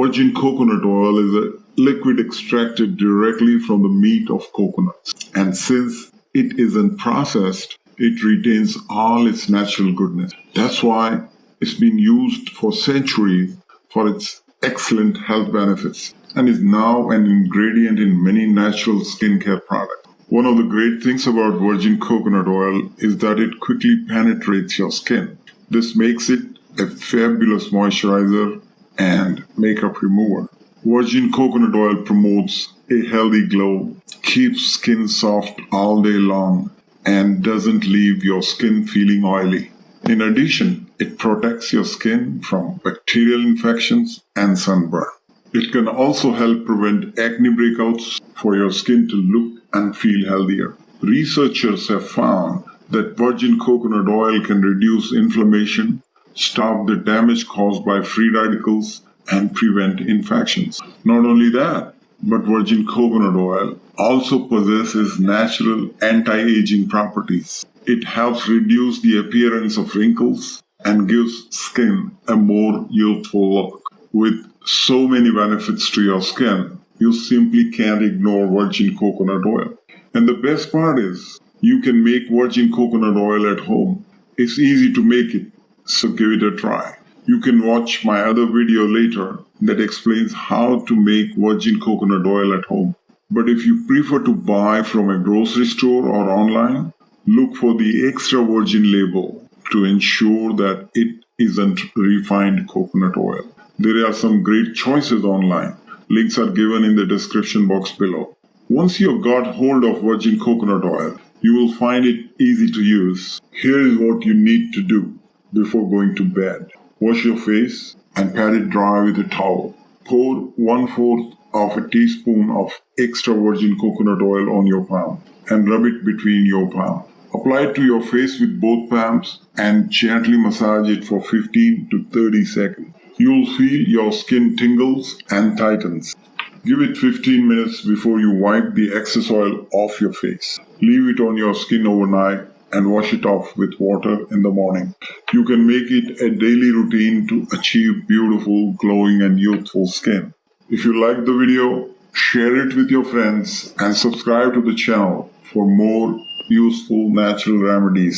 Virgin coconut oil is a liquid extracted directly from the meat of coconuts. And since it isn't processed, it retains all its natural goodness. That's why it's been used for centuries for its excellent health benefits and is now an ingredient in many natural skincare products. One of the great things about virgin coconut oil is that it quickly penetrates your skin. This makes it a fabulous moisturizer and makeup remover. Virgin coconut oil promotes a healthy glow, keeps skin soft all day long, and doesn't leave your skin feeling oily. In addition, it protects your skin from bacterial infections and sunburn. It can also help prevent acne breakouts for your skin to look and feel healthier. Researchers have found that virgin coconut oil can reduce inflammation, stop the damage caused by free radicals, and prevent infections. Not only that, but virgin coconut oil also possesses natural anti-aging properties. It helps reduce the appearance of wrinkles and gives skin a more youthful look. With so many benefits to your skin, you simply can't ignore virgin coconut oil. And the best part is, you can make virgin coconut oil at home. It's easy to make it, so give it a try. You can watch my other video later that explains how to make virgin coconut oil at home. But if you prefer to buy from a grocery store or online, look for the extra virgin label to ensure that it isn't refined coconut oil. There are some great choices online. Links are given in the description box below. Once you've got hold of virgin coconut oil, you will find it easy to use. Here is what you need to do before going to bed. Wash your face and pat it dry with a towel. Pour 1/4 of a teaspoon of extra virgin coconut oil on your palm and rub it between your palms. Apply it to your face with both palms and gently massage it for 15 to 30 seconds. You'll feel your skin tingles and tightens. Give it 15 minutes before you wipe the excess oil off your face. Leave it on your skin overnight and wash it off with water in the morning. You can make it a daily routine to achieve beautiful, glowing, and youthful skin. If you like the video, share it with your friends and subscribe to the channel for more useful natural remedies.